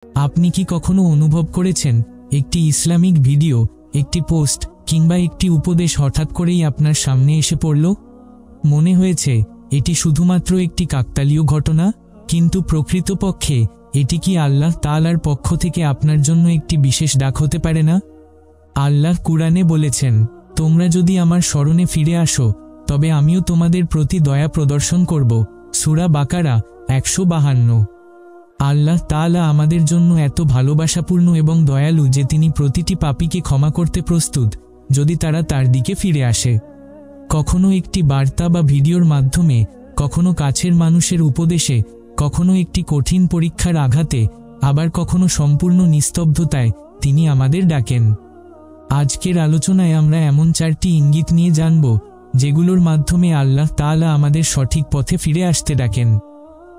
আপনি কি কখনো অনুভব করেছেন একটি ইসলামিক ভিডিও, একটি পোস্ট কিংবা একটি উপদেশ হঠাৎ করেই আপনার সামনে এসে পড়ল? মনে হয়েছে এটি শুধুমাত্র একটি কাকতালীয় ঘটনা, কিন্তু প্রকৃতপক্ষে এটি কি আল্লাহ তাআলার পক্ষ থেকে আপনার জন্য একটি বিশেষ ডাক হতে পারে না? আল্লাহ কুরআনে বলেছেন, তোমরা যদি আমার স্মরণে ফিরে আসো তবে আমিও তোমাদের প্রতি দয়া প্রদর্শন করব। সূরা বাকারা 152। আল্লাহ তাআলা আমাদের জন্য এত ভালোবাসাপূর্ণ এবং দয়ালু যে তিনি প্রতিটি পাপীকে ক্ষমা করতে প্রস্তুত, যদি তারা তার দিকে ফিরে আসে। কখনো একটি বার্তা বা ভিডিওর মাধ্যমে, কখনো কাছের মানুষের উপদেশে, কখনো একটি কঠিন পরীক্ষার আঘাতে, আবার কখনো সম্পূর্ণ নিস্তব্ধতায় তিনি আমাদের ডাকেন। আজকের আলোচনায় আমরা এমন 4টি ইঙ্গিত নিয়ে জানব যেগুলোর মাধ্যমে আল্লাহ তাআলা আমাদের সঠিক পথে ফিরে আসতে ডাকেন।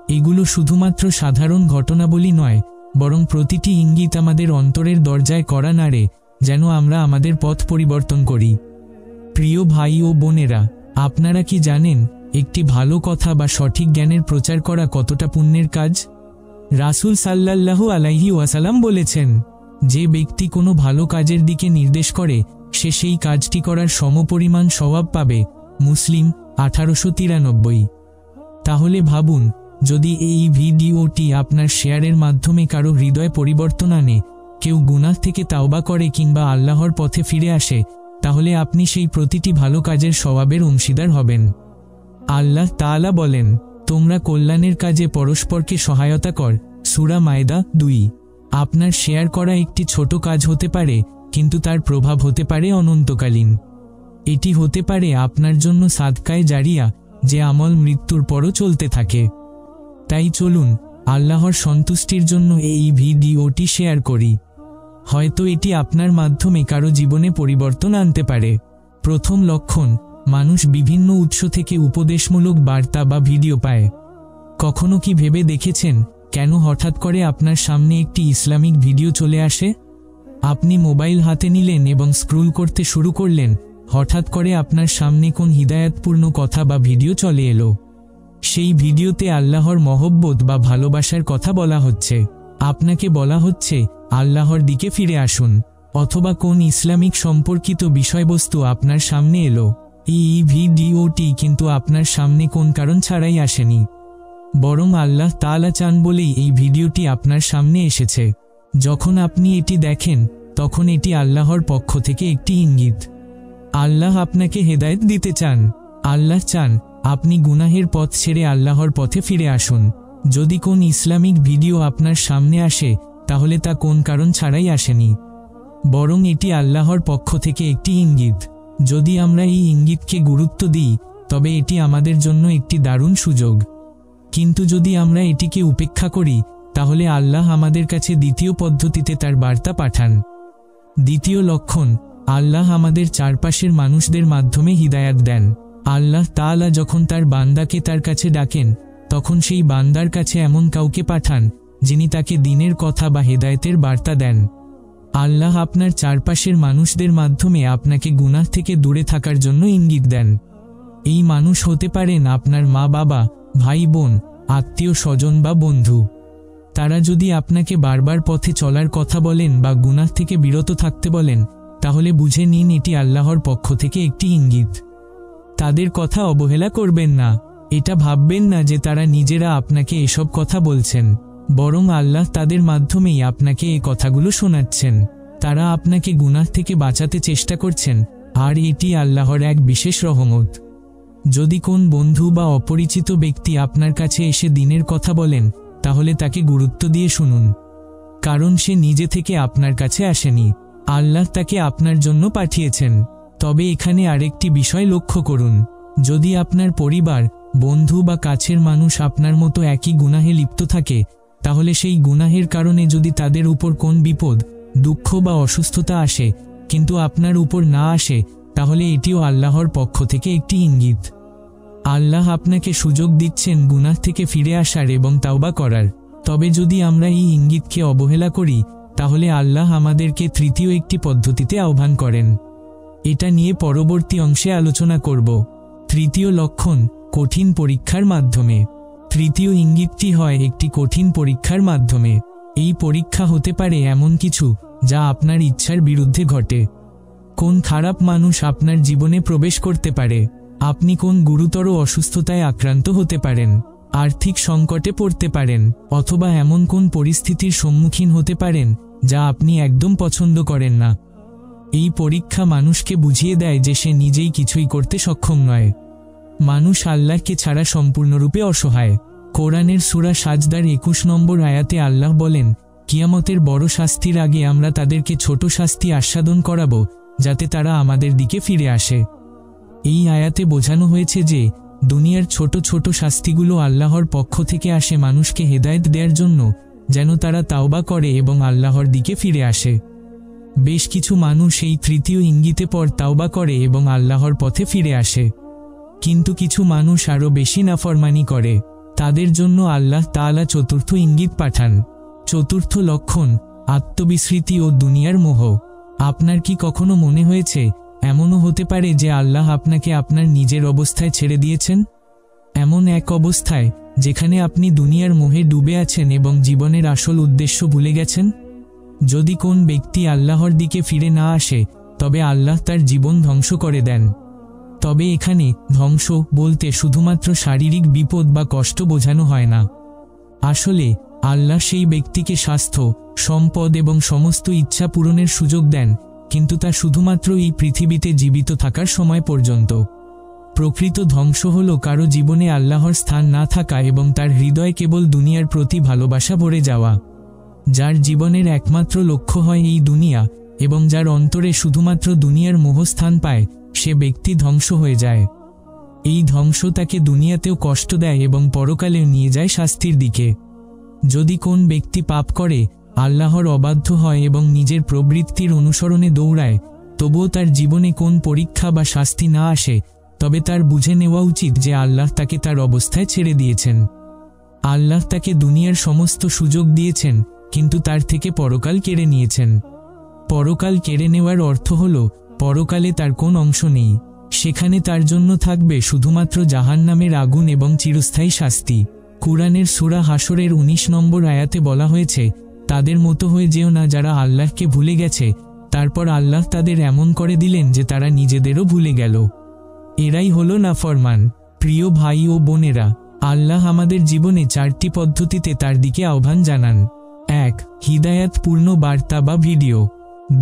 এগুলো শুধুমাত্র সাধারণ ঘটনাবলী নয়, বরং প্রতিটি ইঙ্গিত আমাদের অন্তরের দরজায় কড়া নাড়ে, যেন আমরা আমাদের পথ পরিবর্তন করি। প্রিয় ভাই ও বোনেরা, আপনারা কি জানেন একটি ভালো কথা বা সঠিক জ্ঞানের প্রচার করা কতটা পুণ্যের কাজ? রাসূল সাল্লাল্লাহু আলাইহি ওয়াসাল্লাম বলেছেন, যে ব্যক্তি কোনো ভালো কাজের দিকে নির্দেশ করে সে সেই কাজটি করার সমপরিমাণ সওয়াব পাবে। মুসলিম 1893। তাহলে ভাবুন, যদি এই ভিডিওটি আপনার শেয়ারের মাধ্যমে কারো হৃদয় পরিবর্তন আনে, কেউ গুনাহ থেকে তাওবা করে কিংবা আল্লাহর পথে ফিরে আসে, তাহলে আপনি সেই প্রতিটি ভালো কাজের সওয়াবের অংশীদার হবেন। আল্লাহ তাআলা বলেন, তোমরা কল্যাণের কাজে পরস্পরকে সহায়তা কর। সূরা মায়দা 2। আপনার শেয়ার করা একটি ছোট কাজ হতে পারে, কিন্তু তার প্রভাব হতে পারে অনন্তকালীন। এটি হতে পারে আপনার জন্য সাদকায়ে জারিয়া, যে আমল মৃত্যুর পরও চলতে থাকে। তাই চলুন আল্লাহর সন্তুষ্টির জন্য এই ভিডিওটি শেয়ার করি। হয়তো এটি আপনার মাধ্যমে কারো জীবনে পরিবর্তন আনতে পারে। প্রথম লক্ষণ, মানুষ বিভিন্ন উৎস থেকে উপদেশমূলক বার্তা বা ভিডিও পায়। কখনো কি ভেবে দেখেছেন কেন হঠাৎ করে আপনার সামনে একটি ইসলামিক ভিডিও চলে আসে? আপনি মোবাইল হাতে নিলেন এবং স্ক্রল করতে শুরু করলেন, হঠাৎ করে আপনার সামনে কোন হিদায়াতপূর্ণ কথা বা ভিডিও চলে এলো। সেই ভিডিওতে আল্লাহর মহব্বত বা ভালোবাসার কথা বলা হচ্ছে। আপনাকে বলা হচ্ছে আল্লাহর দিকে ফিরে আসুন, অথবা কোন ইসলামিক সম্পর্কিত বিষয়বস্তু আপনার সামনে এলো। এই ভিডিওটি কিন্তু আপনার সামনে কোন কারণ ছাড়াই আসেনি, বরং আল্লাহ তাআলা চান বলেই এই ভিডিওটি আপনার সামনে এসেছে। যখন আপনি এটি দেখেন, তখন এটি আল্লাহর পক্ষ থেকে একটি ইঙ্গিত। আল্লাহ আপনাকে হেদায়েত দিতে চান। আল্লাহ চান আপনি গুনাহের পথ ছেড়ে আল্লাহর পথে ফিরে আসুন। যদি কোন ইসলামিক ভিডিও আপনার সামনে আসে, তাহলে তা কোন কারণ ছাড়াই আসেনি, বরং এটি আল্লাহর পক্ষ থেকে একটি ইঙ্গিত। যদি আমরা এই ইঙ্গিতকে গুরুত্ব দিই, তবে এটি আমাদের জন্য একটি দারুণ সুযোগ। কিন্তু যদি আমরা এটিকে উপেক্ষা করি, তাহলে আল্লাহ আমাদের কাছে দ্বিতীয় পদ্ধতিতে তার বার্তা পাঠান। দ্বিতীয় লক্ষণ, আল্লাহ আমাদের চারপাশের মানুষদের মাধ্যমে হিদায়াত দেন। আল্লাহ তাআলা যখন তার বান্দাকে তার কাছে ডাকেন, তখন সেই বান্দার কাছে এমন কাউকে পাঠান যিনি তাকে দ্বীনের কথা বা হেদায়েতের বার্তা দেন। আল্লাহ আপনার চারপাশের মানুষদের মাধ্যমে আপনাকে গুনাহ থেকে দূরে থাকার জন্য ইঙ্গিত দেন। এই মানুষ হতে পারেন আপনার মা বাবা, ভাই বোন, আত্মীয় স্বজন বা বন্ধু। তারা যদি আপনাকে বারবার পথে চলার কথা বলেন বা গুনাহ থেকে বিরত থাকতে বলেন, তাহলে বুঝে নিন এটি আল্লাহর পক্ষ থেকে একটি ইঙ্গিত। তাদের কথা অবহেলা করবেন না। এটা ভাববেন না যে তারা নিজেরা আপনাকে এসব কথা বলছেন, বরং আল্লাহ তাদের মাধ্যমেই আপনাকে এই কথাগুলো শোনাচ্ছেন। তারা আপনাকে গুনাহ থেকে বাঁচাতে চেষ্টা করছেন, আর এটি আল্লাহর এক বিশেষ রহমত। যদি কোন বন্ধু বা অপরিচিত ব্যক্তি আপনার কাছে এসে দ্বীনের কথা বলেন, তাহলে তাকে গুরুত্ব দিয়ে শুনুন, কারণ সে নিজে থেকে আপনার কাছে আসেনি, আল্লাহ তাকে আপনার জন্য পাঠিয়েছেন। তবে এখানে আরেকটি বিষয় লক্ষ্য করুন, যদি আপনার পরিবার, বন্ধু বা কাছের মানুষ আপনার মতো একই গুনাহে লিপ্ত থাকে, তাহলে সেই গুনাহের কারণে যদি তাদের উপর কোন বিপদ, দুঃখ বা অসুস্থতা আসে, কিন্তু আপনার উপর না আসে, তাহলে এটিও আল্লাহর পক্ষ থেকে একটি ইঙ্গিত। আল্লাহ আপনাকে সুযোগ দিচ্ছেন গুনাহ থেকে ফিরে আসার এবং তাওবা করার। তবে যদি আমরা এই ইঙ্গিতকে অবহেলা করি, তাহলে আল্লাহ আমাদেরকে তৃতীয় একটি পদ্ধতিতে আহ্বান করেন। এটা নিয়ে পরবর্তী অংশে আলোচনা করব। তৃতীয় লক্ষণ, কঠিন পরীক্ষার মাধ্যমে। তৃতীয় ইঙ্গিতটি হয় একটি কঠিন পরীক্ষার মাধ্যমে। এই পরীক্ষা হতে পারে এমন কিছু যা আপনার ইচ্ছার বিরুদ্ধে ঘটে। কোন খারাপ মানুষ আপনার জীবনে প্রবেশ করতে পারে, আপনি কোন গুরুতর অসুস্থতায় আক্রান্ত হতে পারেন, আর্থিক সংকটে পড়তে পারেন, অথবা এমন কোন পরিস্থিতির সম্মুখীন হতে পারেন যা আপনি একদম পছন্দ করেন না। এই পরীক্ষা মানুষকে বুঝিয়ে দেয় যে সে নিজেই কিছুই করতে সক্ষম নয়। মানুষ আল্লাহকে ছাড়া সম্পূর্ণরূপে অসহায়। কোরআনের সূরা সাজদার 21 নম্বর আয়াতে আল্লাহ বলেন, কিয়ামতের বড় শাস্তির আগে আমরা তাদেরকে ছোট শাস্তি আস্বাদন করাবো যাতে তারা আমাদের দিকে ফিরে আসে। এই আয়াতে বোঝানো হয়েছে যে দুনিয়ার ছোট ছোট শাস্তিগুলো আল্লাহর পক্ষ থেকে আসে মানুষকে হেদায়েত দেওয়ার জন্য, যেন তারা তাওবা করে এবং আল্লাহর দিকে ফিরে আসে। বেশ কিছু মানুষ এই তৃতীয় ইঙ্গিতে পর তাওবা করে এবং আল্লাহর পথে ফিরে আসে, কিন্তু কিছু মানুষ আরও বেশি নাফরমানি করে। তাদের জন্য আল্লাহ তাআলা চতুর্থ ইঙ্গিত পাঠান। চতুর্থ লক্ষণ, আত্মবিস্মৃতি ও দুনিয়ার মোহ। আপনার কি কখনো মনে হয়েছে এমনও হতে পারে যে আল্লাহ আপনাকে আপনার নিজের অবস্থায় ছেড়ে দিয়েছেন? এমন এক অবস্থায় যেখানে আপনি দুনিয়ার মোহে ডুবে আছেন এবং জীবনের আসল উদ্দেশ্য ভুলে গেছেন? যদি কোন ব্যক্তি আল্লাহর দিকে ফিরে না আসে তবে আল্লাহ তার জীবন ধ্বংস করে দেন। তবে এখানে ধ্বংস বলতে শুধুমাত্র শারীরিক বিপদ বা কষ্ট বোঝানো হয় না। আসলে আল্লাহ সেই ব্যক্তিকে স্বাস্থ্য, সম্পদ এবং সমস্ত ইচ্ছা পূরণের সুযোগ দেন, কিন্তু তা শুধুমাত্র এই পৃথিবীতে জীবিত থাকার সময় পর্যন্ত। প্রকৃত ধ্বংস হল কারো জীবনে আল্লাহর স্থান না থাকা এবং তার হৃদয়ে কেবল দুনিয়ার প্রতি ভালোবাসা ভরে যাওয়া। যার জীবনের একমাত্র লক্ষ্য হয় এই দুনিয়া এবং যার অন্তরে শুধুমাত্র দুনিয়ার মোহ স্থান পায়, সে ব্যক্তি ধ্বংস হয়ে যায়। এই ধ্বংস তাকে দুনিয়াতেও কষ্ট দেয় এবং পরকালেও নিয়ে যায় শাস্তির দিকে। যদি কোন ব্যক্তি পাপ করে, আল্লাহর অবাধ্য হয় এবং নিজের প্রবৃত্তির অনুসরণে দৌড়ায়, তবুও তার জীবনে কোন পরীক্ষা বা শাস্তি না আসে, তবে তার বুঝে নেওয়া উচিত যে আল্লাহ তাকে তার অবস্থায় ছেড়ে দিয়েছেন। আল্লাহ তাকে দুনিয়ার সমস্ত সুযোগ দিয়েছেন, কিন্তু তার থেকে পরকাল কেড়ে নিয়েছেন। পরকাল কেড়ে নেওয়ার অর্থ হল পরকালে তার কোন অংশ নেই, সেখানে তার জন্য থাকবে শুধুমাত্র জাহান্নামের আগুন এবং চিরস্থায়ী শাস্তি। কুরআনের সূরা হাশরের 19 নম্বর আয়াতে বলা হয়েছে, তাদের মতো হয়ে যেও না যারা আল্লাহকে ভুলে গেছে, তারপর আল্লাহ তাদের এমন করে দিলেন যে তারা নিজেদেরও ভুলে গেল। এরাই হলো নাফরমান। প্রিয় ভাই ও বোনেরা, আল্লাহ আমাদের জীবনে 4টি পদ্ধতিতে তার দিকে আহ্বান জানান। 1. হিদায়াতপূর্ণ বার্তা বা ভিডিও।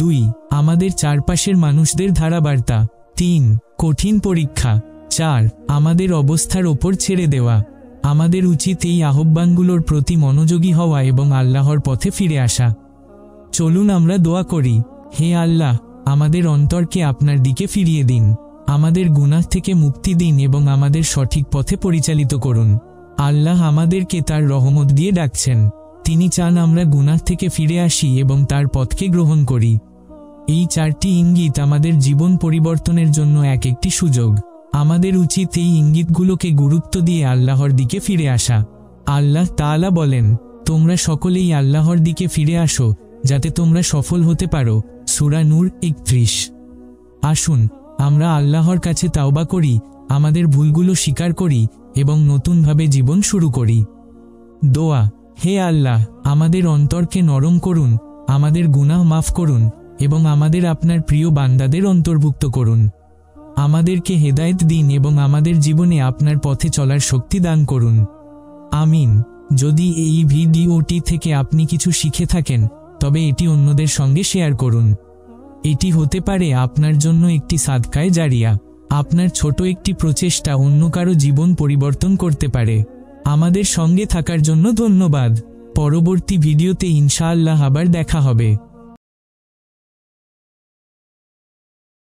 2. আমাদের চারপাশের মানুষদের ধারাবার্তা। 3. কঠিন পরীক্ষা। 4. আমাদের অবস্থার ওপর ছেড়ে দেওয়া। আমাদের উচিত এই আহ্বানগুলোর প্রতি মনোযোগী হওয়া এবং আল্লাহর পথে ফিরে আসা। চলুন আমরা দোয়া করি। হে আল্লাহ, আমাদের অন্তরকে আপনার দিকে ফিরিয়ে দিন, আমাদের গুনাহ থেকে মুক্তি দিন এবং আমাদের সঠিক পথে পরিচালিত করুন। আল্লাহ আমাদেরকে তার রহমত দিয়ে ডাকছেন। তিনি চান আমরা গুনাহ থেকে ফিরে আসি এবং তার পথকে গ্রহণ করি। এই 4টি ইঙ্গিত আমাদের জীবন পরিবর্তনের জন্য একটি সুযোগ। আমাদের উচিত এই ইঙ্গিতগুলোকে গুরুত্ব দিয়ে আল্লাহর দিকে ফিরে আসা। আল্লাহ তাআলা বলেন, তোমরা সকলেই আল্লাহর দিকে ফিরে আসো যাতে তোমরা সফল হতে পারো। সূরা নূর 31। আসুন আমরা আল্লাহর কাছে তাওবা করি, আমাদের ভুলগুলো স্বীকার করি এবং নতুনভাবে জীবন শুরু করি। দোয়া। হে আল্লাহ, আমাদের অন্তরকে নরম করুন, আমাদের গুনাহ মাফ করুন এবং আমাদের আপনার প্রিয় বান্দাদের অন্তর্ভুক্ত করুন। আমাদেরকে হেদায়েত দিন এবং আমাদের জীবনে আপনার পথে চলার শক্তি দান করুন। আমিন। যদি এই ভিডিওটি থেকে আপনি কিছু শিখে থাকেন, তবে এটি অন্যদের সঙ্গে শেয়ার করুন। এটি হতে পারে আপনার জন্য একটি সাদকায়ে জারিয়া। আপনার ছোট একটি প্রচেষ্টা অন্য কারো জীবন পরিবর্তন করতে পারে। আমাদের সঙ্গে থাকার জন্য ধন্যবাদ। পরবর্তী ভিডিওতে ইনশাআল্লাহ আবার দেখা হবে।